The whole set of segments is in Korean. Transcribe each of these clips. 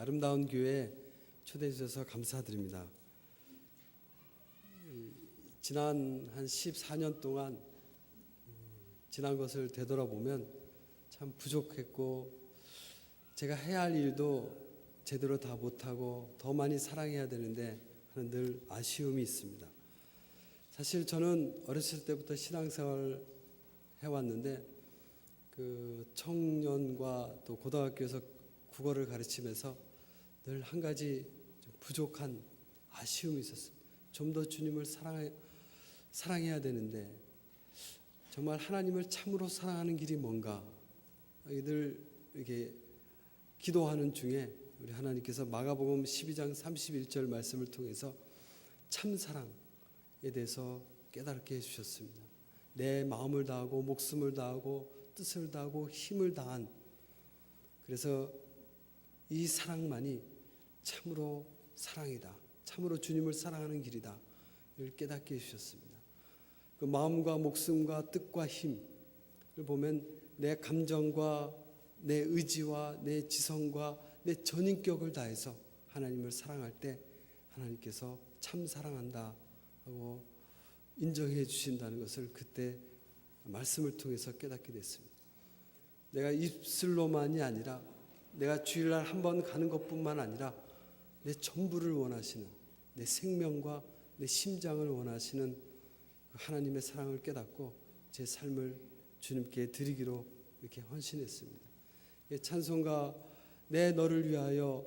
아름다운 교회에 초대해 주셔서 감사드립니다. 지난 한 14년 동안 지난 것을 되돌아보면 참 부족했고 제가 해야 할 일도 제대로 다 못하고 더 많이 사랑해야 되는데 하는 늘 아쉬움이 있습니다. 사실 저는 어렸을 때부터 신앙생활을 해왔는데 그 청년과 또 고등학교에서 국어를 가르치면서 늘 한 가지 좀 부족한 아쉬움이 있었습니다. 좀 더 주님을 사랑해야 되는데 정말 하나님을 참으로 사랑하는 길이 뭔가 늘 이렇게 기도하는 중에 우리 하나님께서 마가복음 12장 31절 말씀을 통해서 참사랑에 대해서 깨닫게 해주셨습니다. 내 마음을 다하고 목숨을 다하고 뜻을 다하고 힘을 다한, 그래서 이 사랑만이 참으로 사랑이다, 참으로 주님을 사랑하는 길이다 를 깨닫게 해주셨습니다. 그 마음과 목숨과 뜻과 힘을 보면 내 감정과 내 의지와 내 지성과 내 전인격을 다해서 하나님을 사랑할 때 하나님께서 참 사랑한다 하고 인정해 주신다는 것을 그때 말씀을 통해서 깨닫게 됐습니다. 내가 입술로만이 아니라 내가 주일날 한 번 가는 것뿐만 아니라 내 전부를 원하시는, 내 생명과 내 심장을 원하시는 하나님의 사랑을 깨닫고 제 삶을 주님께 드리기로 이렇게 헌신했습니다. 찬송가 내 너를 위하여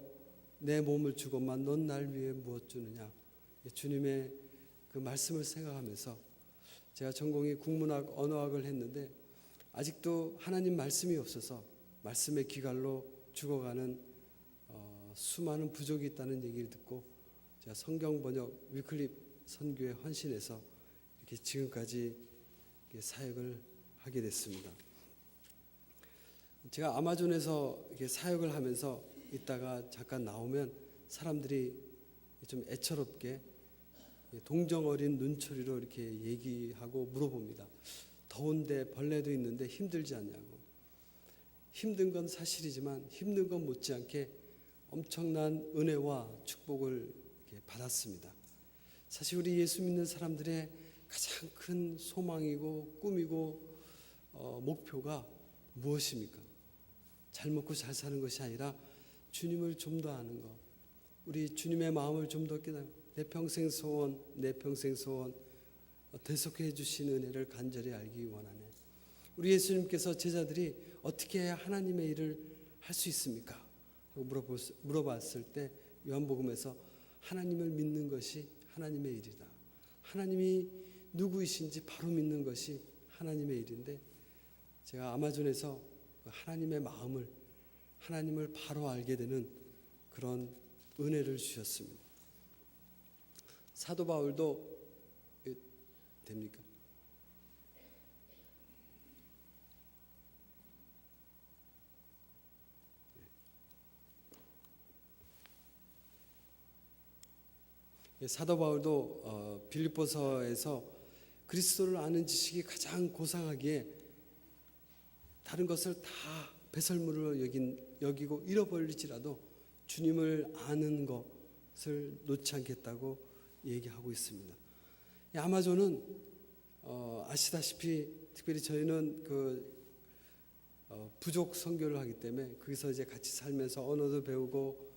내 몸을 주고만 넌 날 위해 무엇 주느냐, 주님의 그 말씀을 생각하면서 제가 전공이 국문학 언어학을 했는데 아직도 하나님 말씀이 없어서 말씀의 기갈로 죽어가는 수많은 부족이 있다는 얘기를 듣고 제가 성경 번역 위클립 선교에 헌신해서 이렇게 지금까지 이렇게 사역을 하게 됐습니다. 제가 아마존에서 이렇게 사역을 하면서 있다가 잠깐 나오면 사람들이 좀 애처롭게 동정 어린 눈초리로 이렇게 얘기하고 물어봅니다. 더운데 벌레도 있는데 힘들지 않냐고. 힘든 건 사실이지만 힘든 건 못지않게 엄청난 은혜와 축복을 이렇게 받았습니다. 사실 우리 예수 믿는 사람들의 가장 큰 소망이고 꿈이고 목표가 무엇입니까? 잘 먹고 잘 사는 것이 아니라 주님을 좀 더 아는 것, 우리 주님의 마음을 좀 더 깨닫는, 내 평생 소원 대속해 주신 은혜를 간절히 알기 원하네. 우리 예수님께서 제자들이 어떻게 해야 하나님의 일을 할 수 있습니까? 하고 물어봤을 때 요한복음에서 하나님을 믿는 것이 하나님의 일이다, 하나님이 누구이신지 바로 믿는 것이 하나님의 일인데, 제가 아마존에서 하나님의 마음을, 하나님을 바로 알게 되는 그런 은혜를 주셨습니다. 사도 바울도 됩니까? 사도 바울도 빌립보서에서 그리스도를 아는 지식이 가장 고상하기에 다른 것을 다 배설물로 여기고 잃어버릴지라도 주님을 아는 것을 놓지 않겠다고 얘기하고 있습니다. 아마존은 아시다시피 특별히 저희는 부족 선교를 하기 때문에 거기서 이제 같이 살면서 언어도 배우고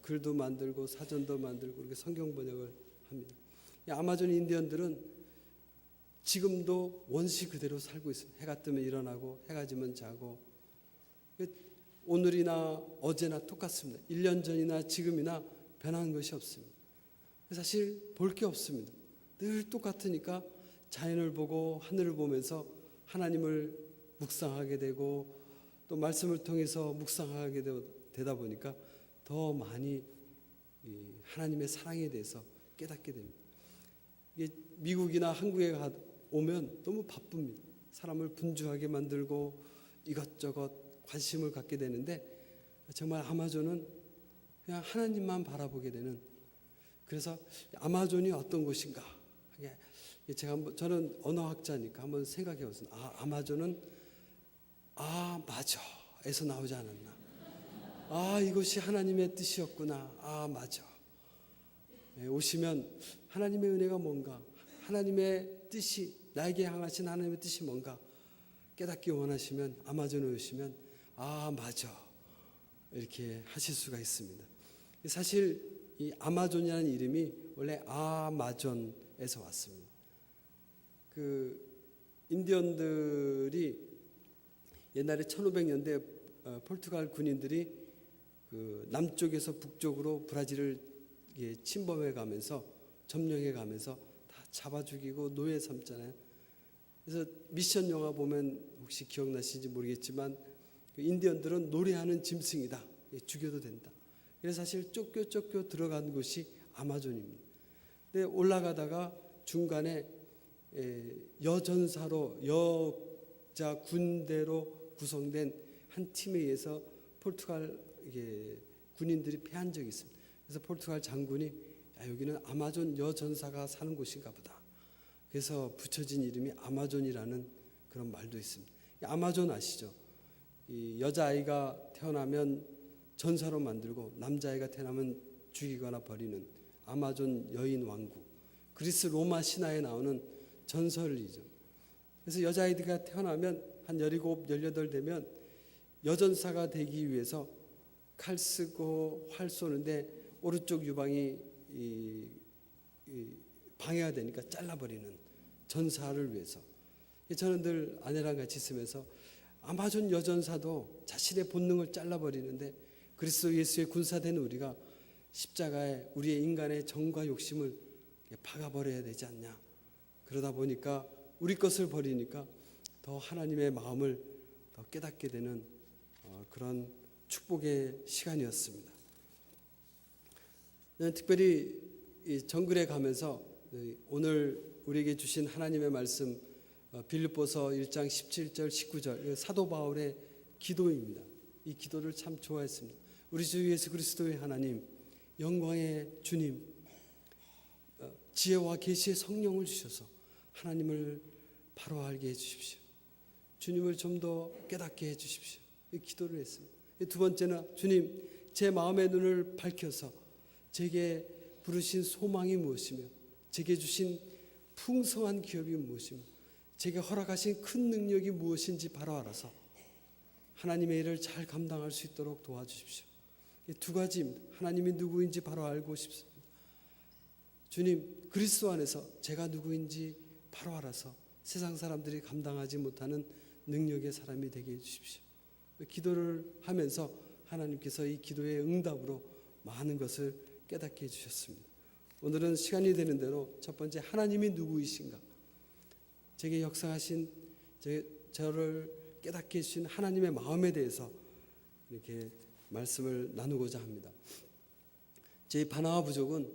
글도 만들고 사전도 만들고 이렇게 성경 번역을 합니다. 아마존 인디언들은 지금도 원시 그대로 살고 있습니다. 해가 뜨면 일어나고 해가 지면 자고, 오늘이나 어제나 똑같습니다. 1년 전이나 지금이나 변한 것이 없습니다. 사실 볼 게 없습니다. 늘 똑같으니까 자연을 보고 하늘을 보면서 하나님을 묵상하게 되고 또 말씀을 통해서 묵상하게 되다 보니까 더 많이 하나님의 사랑에 대해서 깨닫게 됩니다. 미국이나 한국에 오면 너무 바쁩니다. 사람을 분주하게 만들고 이것저것 관심을 갖게 되는데 정말 아마존은 그냥 하나님만 바라보게 되는, 그래서 아마존이 어떤 곳인가, 저는 언어학자니까 한번 생각해 보세요. 아마존은 맞아에서 나오지 않았나. 아, 이것이 하나님의 뜻이었구나. 아, 맞아. 오시면 하나님의 은혜가 뭔가, 하나님의 뜻이, 나에게 향하신 하나님의 뜻이 뭔가 깨닫기 원하시면 아마존에 오시면 아, 맞아. 이렇게 하실 수가 있습니다. 사실 이 아마존이라는 이름이 원래 아마존에서 왔습니다. 그 인디언들이 옛날에 1500년대 포르투갈 군인들이 그 남쪽에서 북쪽으로 브라질을 침범해 가면서 점령해 가면서 다 잡아 죽이고 노예 삼잖아요. 그래서 미션 영화 보면 혹시 기억나시는지 모르겠지만 그 인디언들은 노래하는 짐승이다. 죽여도 된다. 그래서 사실 쫓겨 들어간 곳이 아마존입니다. 근데 올라가다가 중간에 여전사로 여자 군대로 구성된 한 팀에 의해서 포르투갈 군인들이 패한 적이 있습니다. 그래서 포르투갈 장군이 여기는 아마존 여전사가 사는 곳인가 보다. 그래서 붙여진 이름이 아마존이라는 그런 말도 있습니다. 아마존 아시죠? 이 여자아이가 태어나면 전사로 만들고 남자아이가 태어나면 죽이거나 버리는 아마존 여인 왕국. 그리스 로마 신화에 나오는 전설이죠. 그래서 여자아이가 태어나면 한 17, 18 되면 여전사가 되기 위해서 칼 쓰고 활 쏘는데 오른쪽 유방이 방해가 되니까 잘라버리는 전사를 위해서. 저는 늘 아내랑 같이 있으면서 아마존 여전사도 자신의 본능을 잘라버리는데 그리스도 예수의 군사된 우리가 십자가에 우리의 인간의 정과 욕심을 박아버려야 되지 않냐. 그러다 보니까 우리 것을 버리니까 더 하나님의 마음을 더 깨닫게 되는 그런 축복의 시간이었습니다. 특별히 이 정글에 가면서 오늘 우리에게 주신 하나님의 말씀 빌립보서 1장 17절 19절 사도 바울의 기도입니다. 이 기도를 참 좋아했습니다. 우리 주 예수 그리스도의 하나님, 영광의 주님, 지혜와 계시의 성령을 주셔서 하나님을 바로 알게 해주십시오. 주님을 좀 더 깨닫게 해주십시오. 이 기도를 했습니다. 두 번째는 주님, 제 마음의 눈을 밝혀서 제게 부르신 소망이 무엇이며 제게 주신 풍성한 기업이 무엇이며 제게 허락하신 큰 능력이 무엇인지 바로 알아서 하나님의 일을 잘 감당할 수 있도록 도와주십시오. 이 두 가지입니다. 하나님이 누구인지 바로 알고 싶습니다. 주님, 그리스도 안에서 제가 누구인지 바로 알아서 세상 사람들이 감당하지 못하는 능력의 사람이 되게 해주십시오. 기도를 하면서 하나님께서 이 기도의 응답으로 많은 것을 깨닫게 해주셨습니다. 오늘은 시간이 되는 대로 첫 번째, 하나님이 누구이신가, 제게 역사하신 저를 깨닫게 해주신 하나님의 마음에 대해서 이렇게 말씀을 나누고자 합니다. 저희 바나와 부족은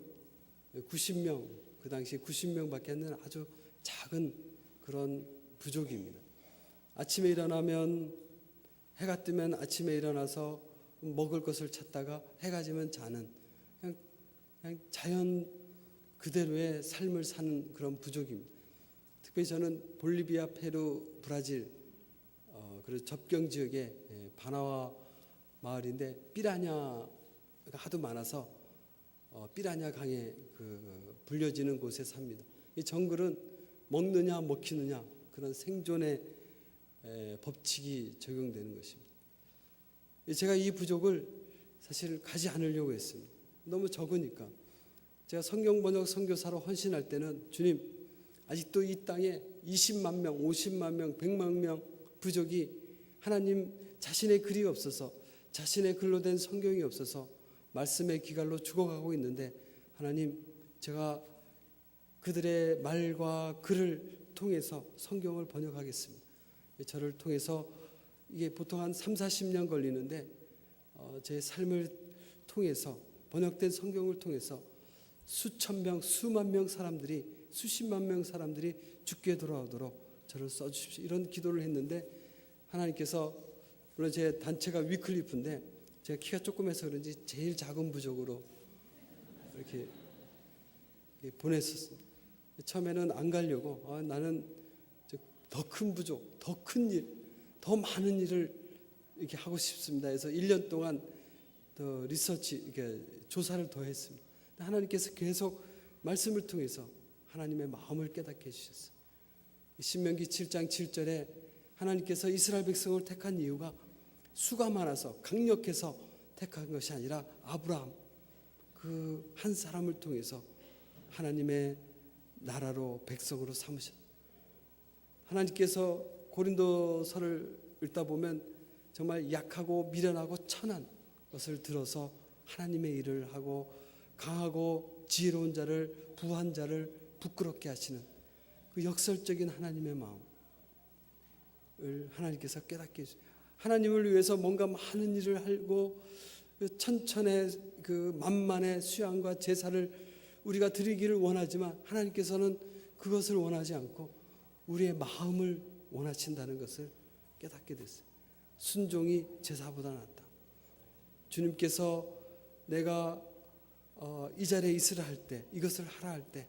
90명, 그 당시 90명밖에 안 되는 아주 작은 그런 부족입니다. 아침에 일어나면, 해가 뜨면 아침에 일어나서 먹을 것을 찾다가 해가 지면 자는 그냥 자연 그대로의 삶을 사는 그런 부족입니다. 특별히 저는 볼리비아, 페루, 브라질 그리고 접경 지역의 바나와 마을인데 삐라냐가 하도 많아서 삐라냐 강에 불려지는 곳에 삽니다. 이 정글은 먹느냐 먹히느냐 그런 생존의 법칙이 적용되는 것입니다. 제가 이 부족을 사실 가지 않으려고 했습니다. 너무 적으니까. 제가 성경 번역 선교사로 헌신할 때는 주님, 아직도 이 땅에 20만 명, 50만 명, 100만 명 부족이 하나님 자신의 글이 없어서, 자신의 글로 된 성경이 없어서 말씀의 기갈로 죽어가고 있는데 하나님, 제가 그들의 말과 글을 통해서 성경을 번역하겠습니다. 저를 통해서 이게 보통 한 3, 40년 걸리는데 제 삶을 통해서 번역된 성경을 통해서 수천 명, 수만 명 사람들이, 수십만 명 사람들이 죽게 돌아오도록 저를 써주십시오. 이런 기도를 했는데 하나님께서, 물론 제 단체가 위클리프인데 제가 키가 조그매서 그런지 제일 작은 부족으로 이렇게 보냈었습니다. 처음에는 안 가려고 나는 더 큰 부족, 더 큰 일, 더 많은 일을 이렇게 하고 싶습니다. 그래서 1년 동안 더 리서치, 이게 조사를 더 했습니다. 하나님께서 계속 말씀을 통해서 하나님의 마음을 깨닫게 해주셨어요. 신명기 7장 7절에 하나님께서 이스라엘 백성을 택한 이유가 수가 많아서 강력해서 택한 것이 아니라 아브라함 그 한 사람을 통해서 하나님의 나라로 백성으로 삼으셨다. 하나님께서 고린도서를 읽다 보면 정말 약하고 미련하고 천한 것을 들어서 하나님의 일을 하고 강하고 지혜로운 자를 부한 자를 부끄럽게 하시는 그 역설적인 하나님의 마음을 하나님께서 깨닫게 해주세요. 하나님을 위해서 뭔가 많은 일을 하고 그 천천의 그 만만의 수양과 제사를 우리가 드리기를 원하지만 하나님께서는 그것을 원하지 않고 우리의 마음을 원하신다는 것을 깨닫게 됐어요. 순종이 제사보다 낫다. 주님께서 내가 이 자리에 있으라 할 때, 이것을 하라 할 때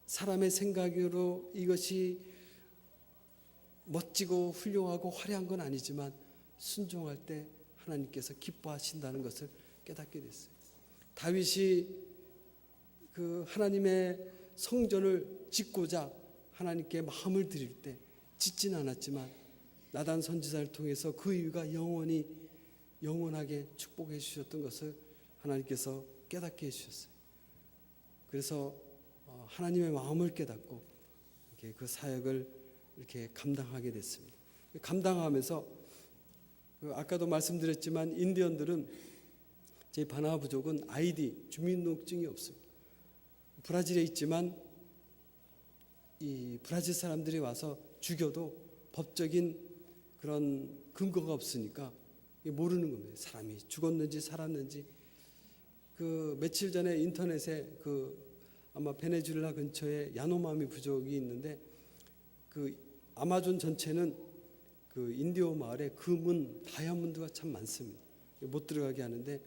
사람의 생각으로 이것이 멋지고 훌륭하고 화려한 건 아니지만 순종할 때 하나님께서 기뻐하신다는 것을 깨닫게 됐어요. 다윗이 그 하나님의 성전을 짓고자 하나님께 마음을 드릴 때 짓진 않았지만 나단 선지자를 통해서 그 이유가 영원하게 축복해 주셨던 것을 하나님께서 깨닫게 해주셨어요. 그래서 하나님의 마음을 깨닫고 이렇게 그 사역을 이렇게 감당하게 됐습니다. 감당하면서 아까도 말씀드렸지만 인디언들은 제 바나마 부족은 ID 주민등록증이 없습니다. 브라질에 있지만 이 브라질 사람들이 와서 죽여도 법적인 그런 근거가 없으니까 모르는 겁니다. 사람이 죽었는지 살았는지. 그 며칠 전에 인터넷에 그 아마 베네수엘라 근처에 야노마미 부족이 있는데 그 아마존 전체는 그 인디오 마을에 금은 다이아몬드가 참 많습니다. 못 들어가게 하는데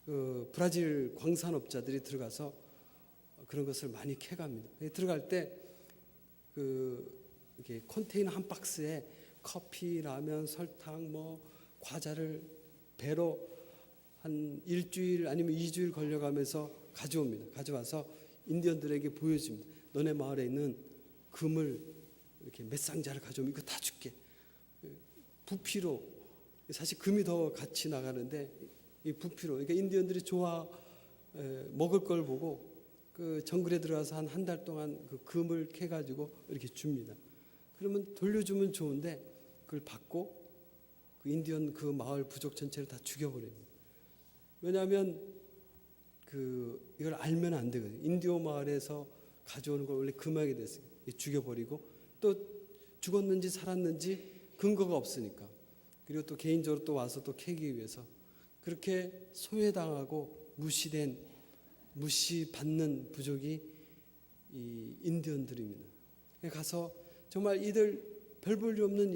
그 브라질 광산업자들이 들어가서 그런 것을 많이 캐갑니다. 들어갈 때 그 이렇게 컨테이너 한 박스에 커피, 라면, 설탕, 뭐 과자를 배로 한 일주일 아니면 2주일 걸려가면서 가져옵니다. 가져와서 인디언들에게 보여줍니다. 너네 마을에 있는 금을 이렇게 몇 상자를 가져오면 이거 다 줄게. 부피로 사실 금이 더 같이 나가는데 이 부피로 그러니까 인디언들이 먹을 걸 보고 그 정글에 들어가서 한 달 동안 그 금을 캐가지고 이렇게 줍니다. 그러면 돌려주면 좋은데 그걸 받고 그 인디언 그 마을 부족 전체를 다 죽여버립니다. 왜냐하면 그 이걸 알면 안 되거든요. 인디오 마을에서 가져오는 걸 원래 금하게 됐어요. 죽여버리고 또 죽었는지 살았는지 근거가 없으니까. 그리고 또 개인적으로 또 와서 또 캐기 위해서 그렇게 소외당하고 무시받는 부족이 이 인디언들입니다. 가서 정말 이들 별 볼 일 없는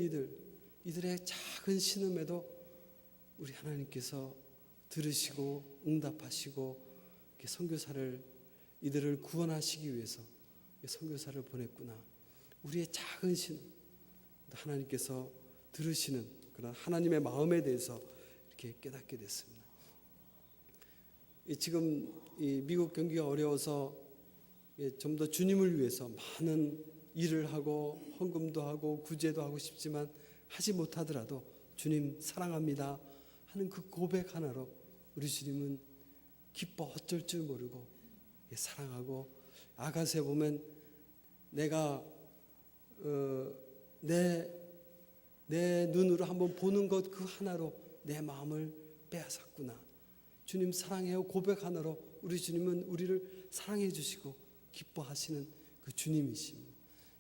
이들의 작은 신음에도 우리 하나님께서 들으시고 응답하시고 선교사를 이들을 구원하시기 위해서 선교사를 보냈구나. 우리의 작은 신음 하나님께서 들으시는 그런 하나님의 마음에 대해서 이렇게 깨닫게 됐습니다. 지금 이 미국 경기가 어려워서 좀 더 주님을 위해서 많은 일을 하고 헌금도 하고 구제도 하고 싶지만 하지 못하더라도 주님 사랑합니다 하는 그 고백 하나로 우리 주님은 기뻐 어쩔 줄 모르고 사랑하고 아가서에 보면 내가 내 눈으로 한번 보는 것 그 하나로 내 마음을 빼앗았구나. 주님 사랑해요 고백 하나로 우리 주님은 우리를 사랑해 주시고 기뻐하시는 그 주님이십니다.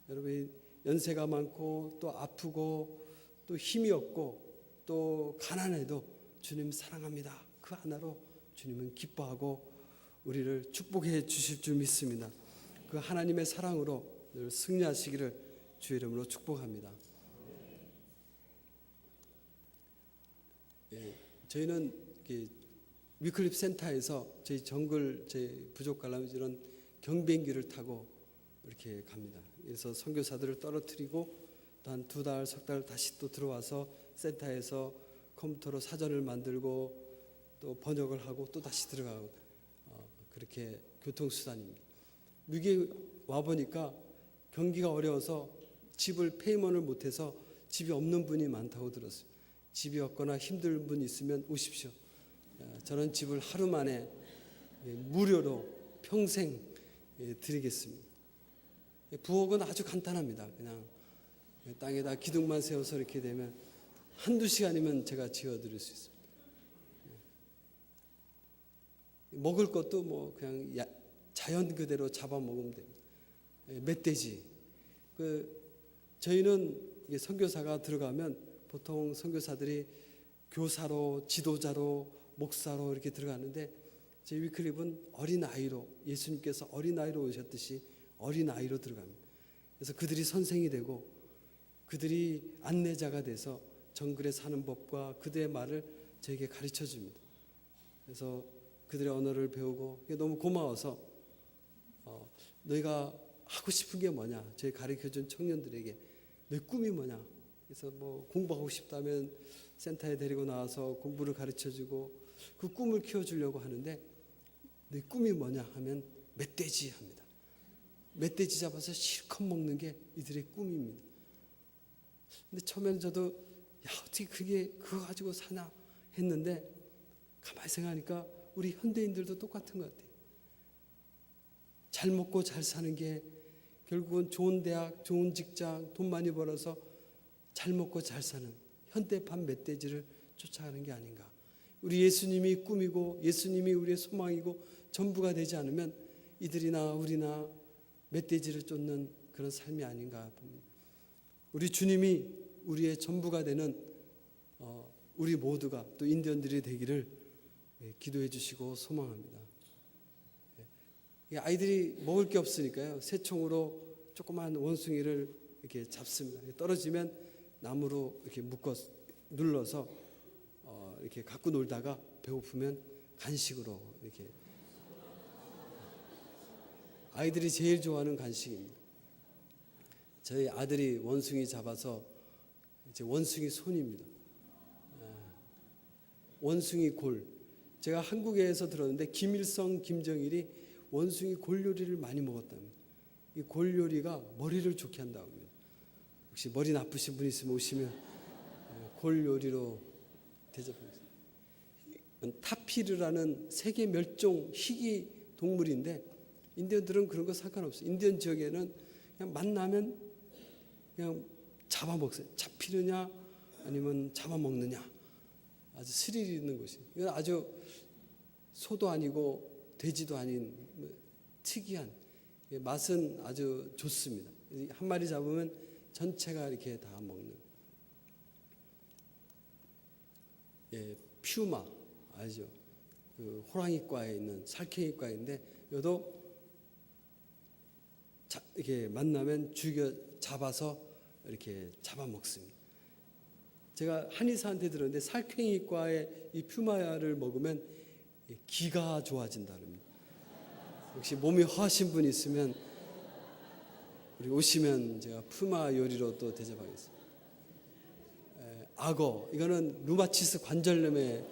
여러분 연세가 많고 또 아프고 또 힘이 없고 또 가난해도 주님 사랑합니다. 그 하나로 주님은 기뻐하고 우리를 축복해 주실 줄 믿습니다. 그 하나님의 사랑으로 늘 승리하시기를 주의 이름으로 축복합니다. 저희는 위클립 센터에서 저희 정글 저희 부족 가려면 이런 경비행기를 타고 이렇게 갑니다. 그래서 선교사들을 떨어뜨리고 또 한 2달, 석 달 다시 또 들어와서 센터에서 컴퓨터로 사전을 만들고 또 번역을 하고 또 다시 들어가고 그렇게 교통수단입니다. 미국에 와보니까 경기가 어려워서 집을 페이먼을 못해서 집이 없는 분이 많다고 들었어요. 집이 없거나 힘든 분 있으면 오십시오. 저는 집을 하루 만에 무료로 평생 드리겠습니다. 부엌은 아주 간단합니다. 그냥 땅에다 기둥만 세워서 이렇게 되면 한두 시간이면 제가 지어드릴 수 있습니다. 먹을 것도 뭐 그냥 자연 그대로 잡아 먹으면 됩니다. 멧돼지. 저희는 선교사가 들어가면 보통 선교사들이 교사로, 지도자로, 목사로 이렇게 들어가는데 제 위클립은 어린아이로, 예수님께서 어린아이로 오셨듯이 어린아이로 들어갑니다. 그래서 그들이 선생이 되고 그들이 안내자가 돼서 정글에 사는 법과 그들의 말을 저에게 가르쳐 줍니다. 그래서 그들의 언어를 배우고 너무 고마워서 너희가 하고 싶은 게 뭐냐, 저희 가르쳐준 청년들에게 너희 꿈이 뭐냐. 그래서 뭐 공부하고 싶다면 센터에 데리고 나와서 공부를 가르쳐주고 그 꿈을 키워주려고 하는데 너희 꿈이 뭐냐 하면 멧돼지 합니다. 멧돼지 잡아서 실컷 먹는 게 이들의 꿈입니다. 근데 처음에는 저도 어떻게 그거 가지고 사나 했는데 가만히 생각하니까 우리 현대인들도 똑같은 것 같아요. 잘 먹고 잘 사는 게 결국은 좋은 대학, 좋은 직장, 돈 많이 벌어서 잘 먹고 잘 사는 현대판 멧돼지를 쫓아가는 게 아닌가. 우리 예수님이 꿈이고 예수님이 우리의 소망이고 전부가 되지 않으면 이들이나 우리나 멧돼지를 쫓는 그런 삶이 아닌가 봅니다. 우리 주님이 우리의 전부가 되는 우리 모두가 또 인디언들이 되기를 기도해 주시고 소망합니다. 아이들이 먹을 게 없으니까요. 새총으로 조그만 원숭이를 이렇게 잡습니다. 떨어지면 나무로 이렇게 묶어 눌러서 이렇게 갖고 놀다가 배고프면 간식으로 이렇게 아이들이 제일 좋아하는 간식입니다. 저희 아들이 원숭이 잡아서 이제 원숭이 손입니다. 원숭이 골. 제가 한국에서 들었는데 김일성, 김정일이 원숭이 골 요리를 많이 먹었답니다. 이 골 요리가 머리를 좋게 한다고 합니다. 혹시 머리 나쁘신 분 있으면 오시면 골 요리로 대접하겠습니다. 타피르라는 세계 멸종 희귀 동물인데 인디언들은 그런 거 상관없어요. 인디언 지역에는 그냥 만나면 그냥 잡아먹어요. 잡히느냐 아니면 잡아먹느냐. 아주 스릴 있는 곳이에요. 이건 아주 소도 아니고 돼지도 아닌 특이한 맛은 아주 좋습니다. 한 마리 잡으면 전체가 이렇게 다 먹는. 퓨마 알죠? 그 호랑이과에 있는 살쾡이과인데 여도 이렇게 만나면 잡아서 이렇게 잡아먹습니다. 제가 한의사한테 들었는데 살쾡이과의 이 퓨마를 먹으면 기가 좋아진다는. 혹시 몸이 허하신 분 있으면 우리 오시면 제가 퓨마 요리로 또 대접하겠습니다. 악어, 이거는 루마티스 관절염에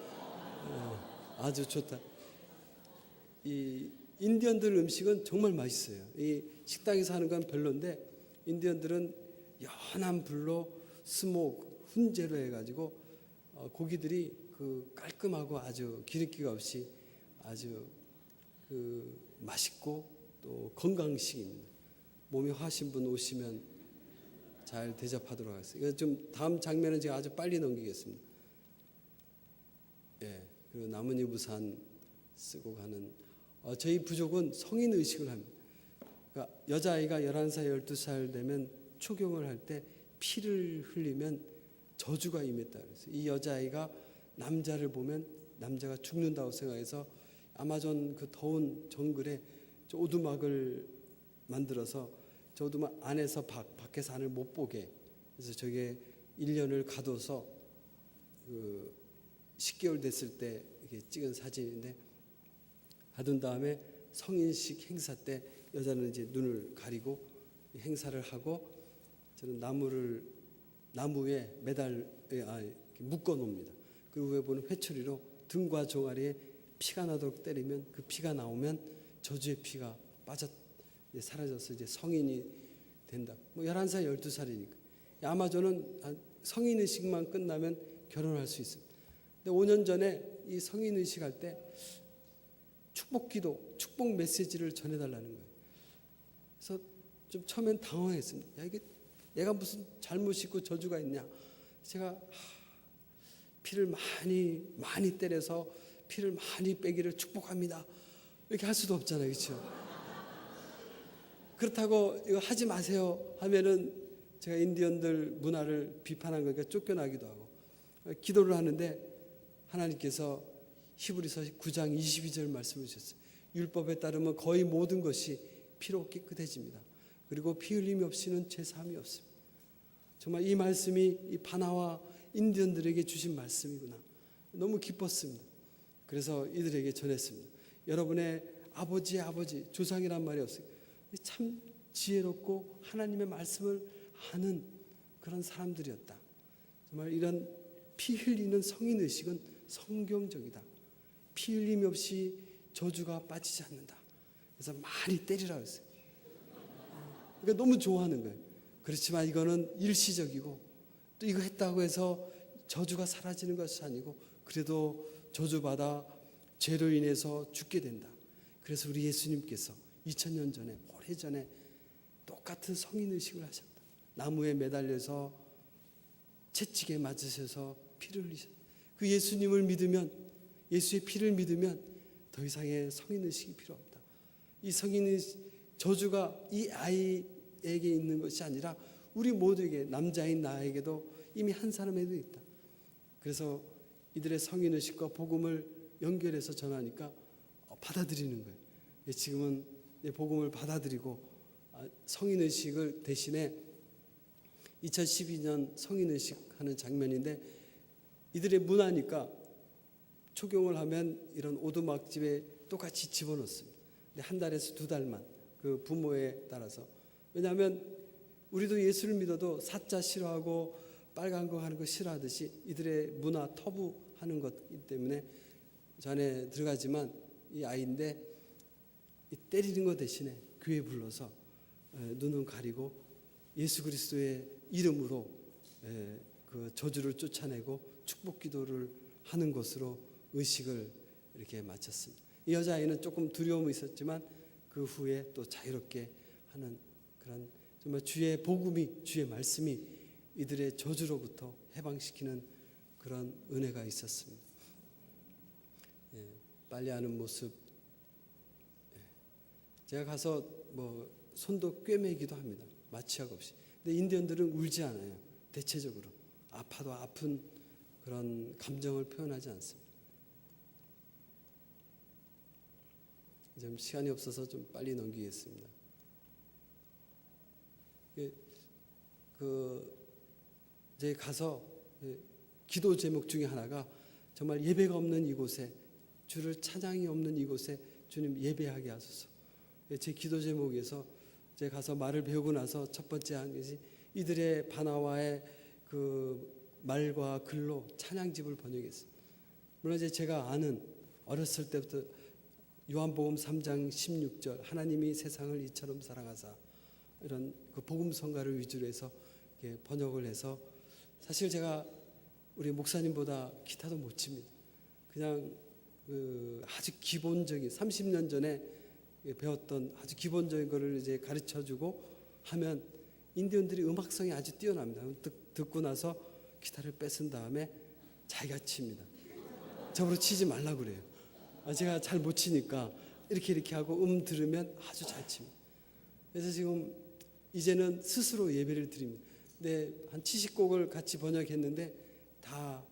아주 좋다. 이 인디언들 음식은 정말 맛있어요. 이 식당에서 하는 건 별론데 인디언들은 연한 불로 스모크, 훈제로 해가지고 고기들이 그 깔끔하고 아주 기름기가 없이 아주 그 맛있고 또 건강식입니다. 몸이 허하신 분 오시면 잘 대접하도록 하겠습니다. 이거 좀 다음 장면은 제가 아주 빨리 넘기겠습니다. 그리고 나뭇잎 우산 쓰고 가는 저희 부족은 성인 의식을 합니다. 그러니까 여자아이가 11살, 12살 되면 초경을 할 때 피를 흘리면 저주가 임했다 그랬어요. 이 여자아이가 남자를 보면 남자가 죽는다고 생각해서 아마존 그 더운 정글에 저 오두막을 만들어서 저 오두막 안에서 밖에서 안을 못 보게 그래서 저게 1년을 가둬서 그 10개월 됐을 때 이렇게 찍은 사진인데 가둔 다음에 성인식 행사 때 여자는 이제 눈을 가리고 행사를 하고 저는 나무에 묶어 놓습니다. 그리고 위에 보는 회초리로 등과 종아리에 피가 나도록 때리면 그 피가 나오면 저주의 피가 사라져서 이제 성인이 된다. 뭐 11살, 12살이니까. 아마존은 성인 의식만 끝나면 결혼할 수 있습니다. 근데 5년 전에 이 성인 의식할 때 축복 기도, 축복 메시지를 전해달라는 거예요. 그래서 좀 처음엔 당황했습니다. 야, 이게 얘가 무슨 잘못이 있고 저주가 있냐. 제가 피를 많이 때려서 피를 많이 빼기를 축복합니다. 이렇게 할 수도 없잖아요. 그렇죠? 그렇다고 이거 하지 마세요 하면은 제가 인디언들 문화를 비판한 거니까 쫓겨나기도 하고, 기도를 하는데 하나님께서 히브리서 9장 22절 말씀을 주셨어요. 율법에 따르면 거의 모든 것이 피로 깨끗해집니다. 그리고 피 흘림이 없이는 죄 사함이 없습니다. 정말 이 말씀이 이 바나와 인디언들에게 주신 말씀이구나. 너무 기뻤습니다. 그래서 이들에게 전했습니다. 여러분의 아버지의 아버지, 조상이란 말이 없어요. 참 지혜롭고 하나님의 말씀을 아는 그런 사람들이었다. 정말 이런 피 흘리는 성인 의식은 성경적이다. 피 흘림이 없이 저주가 빠지지 않는다. 그래서 많이 때리라고 했어요. 그러니까 너무 좋아하는 거예요. 그렇지만 이거는 일시적이고 또 이거 했다고 해서 저주가 사라지는 것이 아니고 그래도 저주받아 죄로 인해서 죽게 된다. 그래서 우리 예수님께서 2000년 전에, 오래전에 똑같은 성인의식을 하셨다. 나무에 매달려서 채찍에 맞으셔서 피를 흘리셨다. 그 예수님을 믿으면, 예수의 피를 믿으면 더 이상의 성인의식이 필요 없다. 이 성인의식, 저주가 이 아이에게 있는 것이 아니라 우리 모두에게, 남자인 나에게도 이미 한 사람에도 있다. 그래서 이들의 성인의식과 복음을 연결해서 전하니까 받아들이는 거예요. 지금은 복음을 받아들이고 성인의식을 대신에 2012년 성인의식 하는 장면인데, 이들의 문화니까 초경을 하면 이런 오두막집에 똑같이 집어넣습니다. 근데 한 달에서 2달만 그 부모에 따라서. 왜냐하면 우리도 예수를 믿어도 사자 싫어하고 빨간 거 하는 거 싫어하듯이 이들의 문화 터부하는 것이기 때문에 저 안에 들어가지만 이 아이인데 이 때리는 것 대신에 교회 불러서 눈은 가리고 예수 그리스도의 이름으로 그 저주를 쫓아내고 축복 기도를 하는 것으로 의식을 이렇게 마쳤습니다. 이 여자아이는 조금 두려움이 있었지만 그 후에 또 자유롭게 하는 그런, 정말 주의 복음이, 주의 말씀이 이들의 저주로부터 해방시키는 그런 은혜가 있었습니다. 빨래하는 모습, 제가 가서 뭐 손도 꿰매기도 합니다. 마취약 없이. 근데 인디언들은 울지 않아요. 대체적으로 아파도 아픈 그런 감정을 표현하지 않습니다. 좀 시간이 없어서 좀 빨리 넘기겠습니다. 이제 가서 기도 제목 중에 하나가 정말 예배가 없는 이곳에, 주를 찬양이 없는 이곳에 주님 예배하게 하소서. 제 기도 제목에서 제가 가서 말을 배우고 나서 첫 번째 한 것이 이들의 바나와의 그 말과 글로 찬양집을 번역했어요. 물론 이제 제가 아는 어렸을 때부터 요한복음 3장 16절 하나님이 세상을 이처럼 사랑하사, 이런 그 복음 성가를 위주로 해서 이렇게 번역을 해서, 사실 제가 우리 목사님보다 기타도 못 칩니다. 그냥 그 아주 기본적인 30년 전에 배웠던 아주 기본적인 거를 이제 가르쳐주고 하면 인디언들이 음악성이 아주 뛰어납니다. 듣고 나서 기타를 뺏은 다음에 자기가 칩니다. 저보고 치지 말라고 그래요. 제가 잘 못 치니까 이렇게 하고 들으면 아주 잘 칩니다. 그래서 지금 이제는 스스로 예배를 드립니다. 근데 한 70곡을 같이 번역했는데 다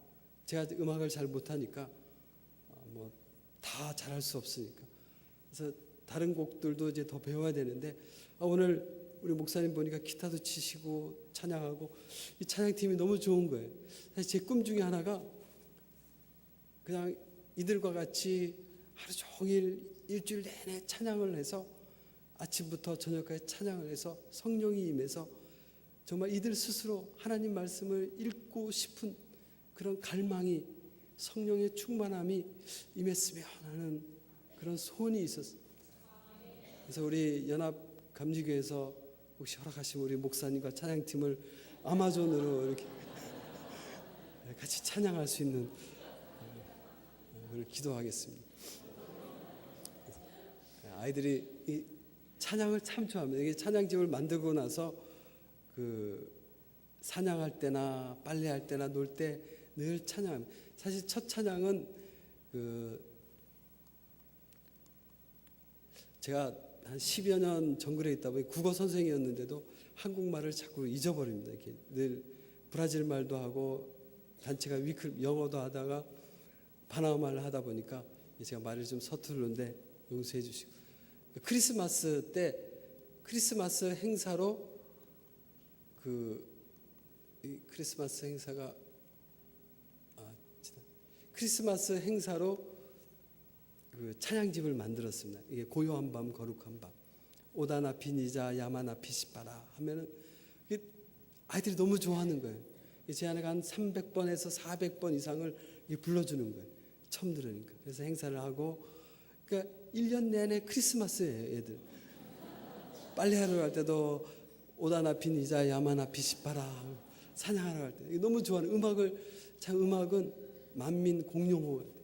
제가 음악을 잘 못하니까 뭐 다 잘할 수 없으니까, 그래서 다른 곡들도 이제 더 배워야 되는데, 오늘 우리 목사님 보니까 기타도 치시고 찬양하고 이 찬양팀이 너무 좋은 거예요. 사실 제 꿈 중에 하나가 그냥 이들과 같이 하루 종일 일주일 내내 찬양을 해서 아침부터 저녁까지 찬양을 해서 성령이 임해서 정말 이들 스스로 하나님 말씀을 읽고 싶은 그런 갈망이 성령의 충만함이 임했으면 하는 그런 소원이 있었어요. 그래서 우리 연합 감리교에서 혹시 허락하시면 우리 목사님과 찬양팀을 아마존으로 이렇게 같이 찬양할 수 있는 그걸 기도하겠습니다. 아이들이 이 찬양을 참 좋아합니다. 이게 찬양집을 만들고 나서 그 사냥할 때나 빨래할 때나 놀 때 늘 찬양합니다. 사실 첫 찬양은 제가 한 10여 년 정글에 있다 보니 국어 선생이었는데도 한국말을 자꾸 잊어버립니다. 이렇게 늘 브라질 말도 하고 단체가 영어도 하다가 바나마 말을 하다 보니까 제가 말을 좀 서투르는데 용서해 주시고, 크리스마스 때 크리스마스 행사로 크리스마스 행사로 그 찬양집을 만들었습니다. 이게 고요한 밤 거룩한 밤, 오다나 비니자 야마나 피시바라 하면은 아이들이 너무 좋아하는 거예요. 제 아내가 한 300번에서 400번 이상을 불러주는 거예요. 처음 들으니까. 그래서 행사를 하고, 그러니까 1년 내내 크리스마스예요, 애들. 빨래하러 갈 때도 오다나 비니자 야마나 피시바라 사냥하러 갈 때 너무 좋아하는 음악은 만민 공용어예요.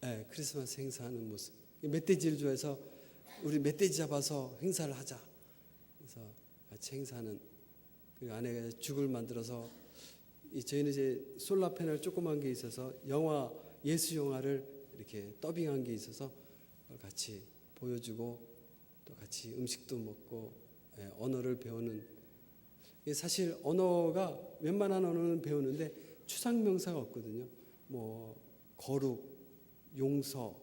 네, 크리스마스 행사하는 모습. 멧돼지를 좋아해서 우리 멧돼지 잡아서 행사를 하자. 그래서 같이 행사하는. 그 아내가 죽을 만들어서 저희는 이제 솔라 패널 조그만 게 있어서 예수 영화를 이렇게 더빙한 게 있어서 그걸 같이 보여주고 또 같이 음식도 먹고 언어를 배우는. 사실 언어가 웬만한 언어는 배우는데 추상명사가 없거든요. 뭐 거룩, 용서.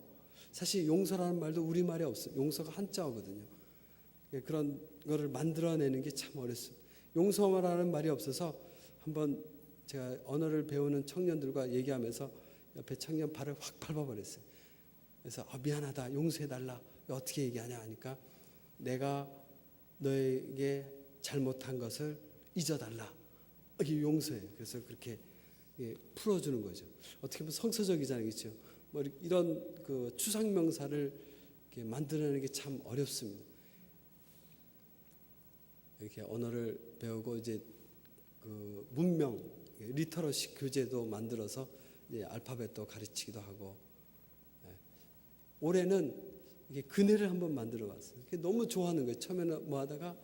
사실 용서라는 말도 우리말에 없어요. 용서가 한자어거든요. 그런 거를 만들어내는 게 참 어렵습니다. 용서라는 말이 없어서 한번 제가 언어를 배우는 청년들과 얘기하면서 옆에 청년 발을 확 밟아버렸어요. 그래서 미안하다, 용서해달라. 어떻게 얘기하냐 하니까 내가 너에게 잘못한 것을 잊어달라. 이게 용서예요. 그래서 그렇게 풀어주는 거죠. 어떻게 보면 성서적이잖아요, 그렇죠? 뭐 이런 그 추상명사를 이렇게 만들어내는 게 참 어렵습니다. 이렇게 언어를 배우고 이제 그 문명 리터러시 교재도 만들어서 이제 알파벳도 가르치기도 하고, 올해는 이게 그네를 한번 만들어봤어요. 너무 좋아하는 거예요. 처음에는 뭐 하다가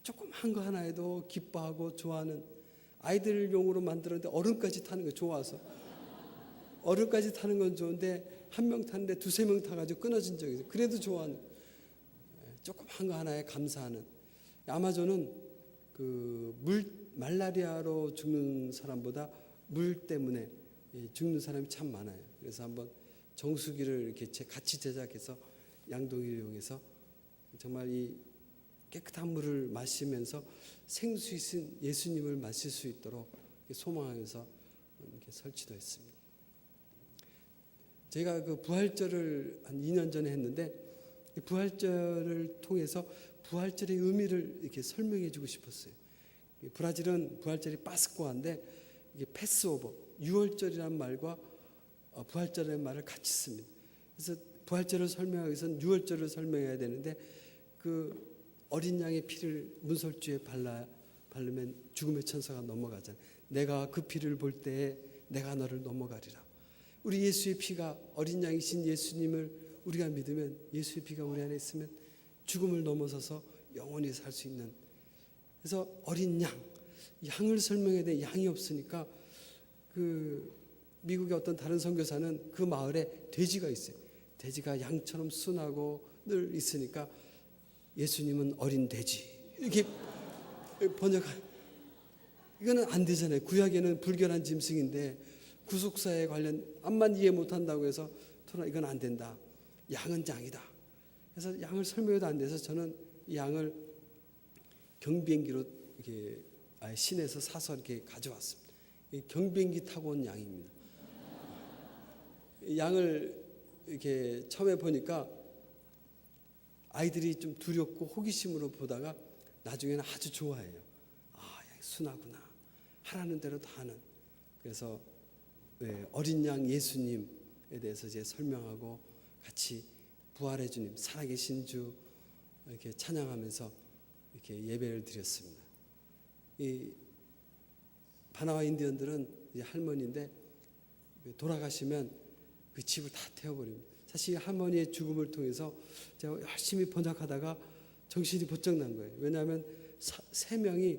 조그만 거 하나에도 기뻐하고 좋아하는, 아이들용으로 만들었는데 어른까지 타는 거 좋아서. 어른까지 타는 건 좋은데 한 명 타는데 두세 명 타가지고 끊어진 적이 있어요. 그래도 좋아하는, 조그만 거 하나에 감사하는. 아마존은 말라리아로 죽는 사람보다 물 때문에 죽는 사람이 참 많아요. 그래서 한번 정수기를 이렇게 같이 제작해서 양동이를 이용해서 정말 이 깨끗한 물을 마시면서 생수이신 예수님을 마실 수 있도록 소망하면서 이렇게 설치도 했습니다. 제가 그 부활절을 한 2년 전에 했는데, 부활절을 통해서 부활절의 의미를 이렇게 설명해 주고 싶었어요. 브라질은 부활절이 파스쿠아인데 이게 패스오버, 유월절이라는 말과 부활절이라는 말을 같이 씁니다. 그래서 부활절을 설명하기 위해서는 유월절을 설명해야 되는데, 그 어린 양의 피를 문설주에 바르면 죽음의 천사가 넘어가잖아요. 내가 그 피를 볼 때에 내가 너를 넘어가리라. 우리 예수의 피가, 어린 양이신 예수님을 우리가 믿으면, 예수의 피가 우리 안에 있으면 죽음을 넘어서서 영원히 살 수 있는. 그래서 어린 양을 설명해야 돼. 양이 없으니까 그 미국의 어떤 다른 선교사는 그 마을에 돼지가 있어요. 돼지가 양처럼 순하고 늘 있으니까 예수님은 어린 돼지, 이렇게 번역한. 이거는 안 되잖아요. 구약에는 불결한 짐승인데 구속사에 관련 암만 이해 못한다고 해서 이건 안 된다. 양은 양이다. 그래서 양을 설명해도 안 돼서 저는 이 양을 경비행기로 이렇게 시내에서 사서 이렇게 가져왔습니다. 경비행기 타고 온 양입니다. 양을 이렇게 처음에 보니까 아이들이 좀 두렵고 호기심으로 보다가 나중에는 아주 좋아해요. 아, 순하구나. 하라는 대로 다 하는. 그래서 어린 양 예수님에 대해서 이제 설명하고 같이 부활의 주님, 살아계신 주 이렇게 찬양하면서 이렇게 예배를 드렸습니다. 이 바나와 인디언들은 이제 할머니인데 돌아가시면 그 집을 다 태워버립니다. 사실 할머니의 죽음을 통해서 제가 열심히 번역하다가 정신이 번쩍 난 거예요. 왜냐하면 세 명이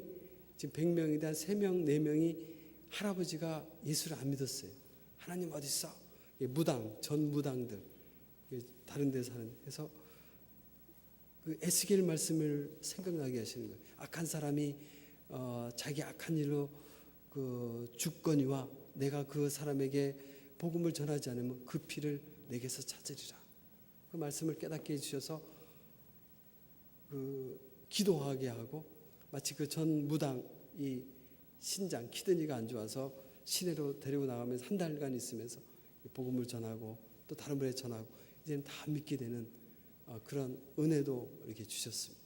지금 100명인데 한 3명, 4명이 할아버지가 예수를 안 믿었어요. 하나님 어디 있어? 무당, 전 무당들 다른 데 사는. 그래서 그 에스겔 말씀을 생각나게 하시는 거예요. 악한 사람이 자기 악한 일로 그 죽거니와 내가 그 사람에게 복음을 전하지 않으면 그 피를 내게서 찾으리라. 그 말씀을 깨닫게 해주셔서 그 기도하게 하고, 마치 그 전 무당 이 신장 키드니가 안 좋아서 시내로 데리고 나가면서 한 달간 있으면서 복음을 전하고 또 다른 분에 전하고 이제는 다 믿게 되는 그런 은혜도 이렇게 주셨습니다.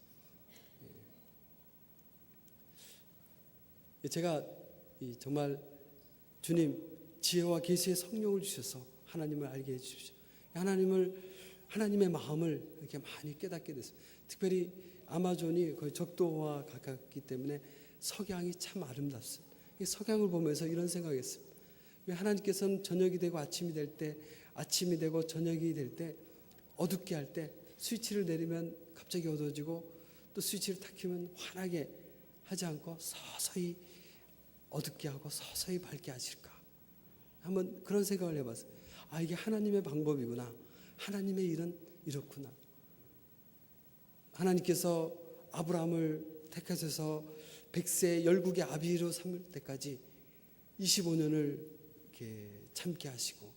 제가 정말 주님 지혜와 계시의 성령을 주셔서 하나님을 알게 해주십시오. 하나님의 마음을 이렇게 많이 깨닫게 됐습니다. 특별히 아마존이 거의 적도와 가깝기 때문에 석양이 참 아름답습니다. 이 석양을 보면서 이런 생각했습니다. 왜 하나님께서는 저녁이 되고 아침이 될 때, 아침이 되고 저녁이 될 때, 어둡게 할 때 스위치를 내리면 갑자기 어두워지고 또 스위치를 탁 켜면 환하게 하지 않고 서서히 어둡게 하고 서서히 밝게 하실까? 한번 그런 생각을 해봤어요. 이게 하나님의 방법이구나. 하나님의 일은 이렇구나. 하나님께서 아브라함을 택하셔서 100세 열국의 아비로 삼을 때까지 25년을 이렇게 참게 하시고,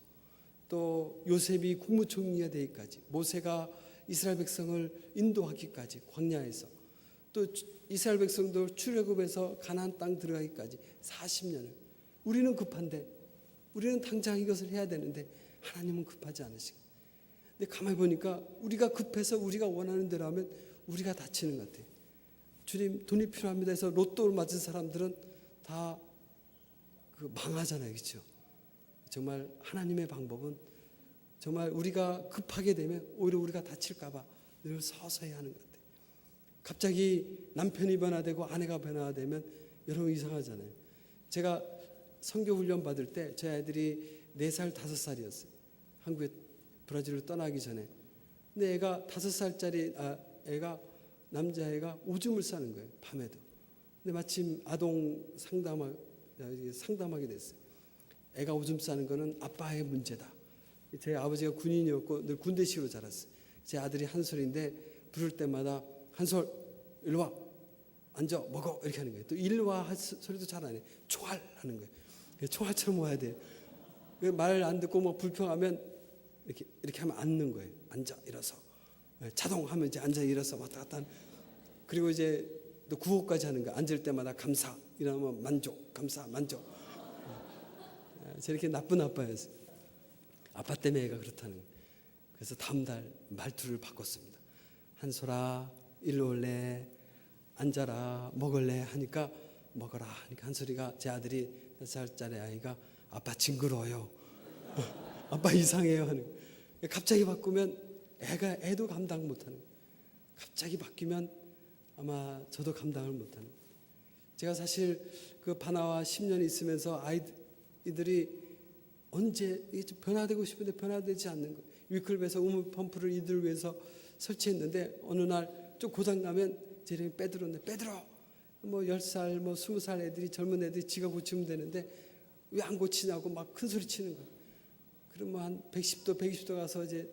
또 요셉이 국무총리가 되기까지, 모세가 이스라엘 백성을 인도하기까지 광야에서, 또 이스라엘 백성들 출애굽해서 가나안 땅 들어가기까지 40년을. 우리는 급한데, 우리는 당장 이것을 해야 되는데 하나님은 급하지 않으시고. 근데 가만히 보니까 우리가 급해서 우리가 원하는 대로 하면 우리가 다치는 것 같아요. 주님 돈이 필요합니다 해서 로또를 맞은 사람들은 다 망하잖아요. 그렇죠? 정말 하나님의 방법은 정말 우리가 급하게 되면 오히려 우리가 다칠까 봐 늘 서서히 하는 것 같아요. 갑자기 남편이 변화되고 아내가 변화되면 여러분 이상하잖아요. 제가 선교훈련 받을 때 제 아이들이 4살, 5살이었어요. 한국에 브라질로 떠나기 전에. 근데 애가 5살짜리 애가 남자애가 오줌을 싸는 거예요. 밤에도. 근데 마침 아동 상담하게 됐어요. 애가 오줌 싸는 거는 아빠의 문제다. 제 아버지가 군인이었고 늘 군대식으로 자랐어요. 제 아들이 한솔인데 부를 때마다 한솔 일로 와, 앉아, 먹어 이렇게 하는 거예요. 또 일로 와 소리도 잘 안 해요. 초할 하는 거예요. 초할처럼 와야 돼요. 말 안 듣고 뭐 불평하면 이렇게 하면 앉는 거예요. 앉아 일어서. 자동하면 이제 앉아 일어서 왔다 갔다 하는. 그리고 이제 또 구호까지 하는 거예요. 앉을 때마다 감사, 이러면 만족, 감사, 만족. 저렇게 나쁜 아빠였어요. 아빠 때문에 애가 그렇다는 거예요. 그래서 다음 달 말투를 바꿨습니다. 한솔아 일로 올래, 앉아라, 먹을래 하니까 먹어라 하니까 한솔이가, 제 아들이 4살짜리 아이가 아빠 징그러워요. 아빠 이상해요 하는 거예요. 갑자기 바꾸면 애도 감당 못하는 거예요. 갑자기 바뀌면 아마 저도 감당을 못하는 거예요. 제가 사실 그 바나와 10년 있으면서 아이들이 언제 변화되고 싶은데 변화되지 않는 거예요. 위클에서 우물 펌프를 이들 위해서 설치했는데 어느 날 좀 고장 나면 제 이름이 빼들어 뭐 10살 뭐 20살 애들이, 젊은 애들이 지가 고치면 되는데 왜 안 고치냐고 막 큰 소리 치는 거예요. 그럼 뭐 한 110도 120도 가서 이제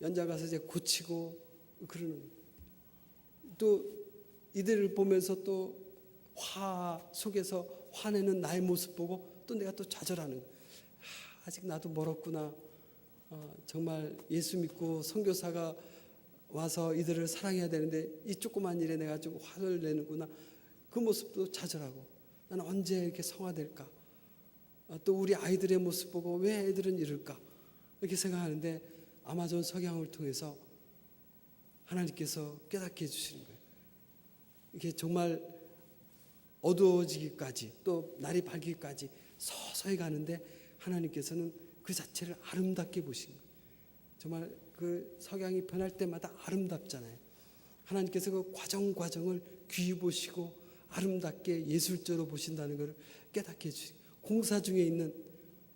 연장 가서 이제 고치고 그러는 거예요. 또 이들을 보면서 또 화 속에서 화내는 나의 모습 보고 또 내가 또 좌절하는 거예요. 아직 나도 멀었구나. 정말 예수 믿고 선교사가 와서 이들을 사랑해야 되는데 이 조그만 일에 내가 좀 화를 내는구나. 그 모습도 좌절하고, 나는 언제 이렇게 성화될까? 또 우리 아이들의 모습 보고 왜 애들은 이럴까? 이렇게 생각하는데 아마존 석양을 통해서 하나님께서 깨닫게 해주시는 거예요. 이게 정말 어두워지기까지 또 날이 밝기까지 서서히 가는데 하나님께서는 그 자체를 아름답게 보신 거예요. 정말 그 석양이 변할 때마다 아름답잖아요. 하나님께서 그 과정을 귀히 보시고 아름답게 예술적으로 보신다는 것을 깨닫게 해주시고, 공사 중에 있는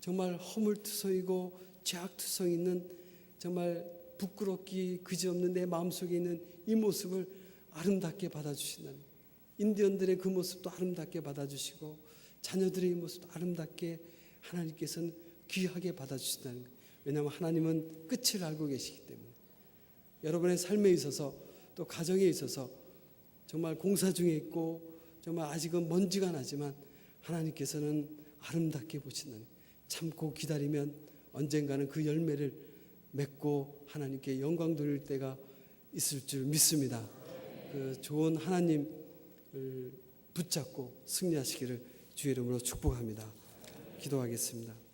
정말 허물투성이고 죄악투성 있는 정말 부끄럽기 그지없는 내 마음속에 있는 이 모습을 아름답게 받아주신다는, 인디언들의 그 모습도 아름답게 받아주시고 자녀들의 이 모습도 아름답게 하나님께서는 귀하게 받아주신다는 거예요. 왜냐하면 하나님은 끝을 알고 계시기 때문에. 여러분의 삶에 있어서 또 가정에 있어서 정말 공사 중에 있고 정말 아직은 먼지가 나지만 하나님께서는 아름답게 보신다는 거예요. 참고 기다리면 언젠가는 그 열매를 맺고 하나님께 영광 돌릴 때가 있을 줄 믿습니다. 그 좋은 하나님을 붙잡고 승리하시기를 주의 이름으로 축복합니다. 기도하겠습니다.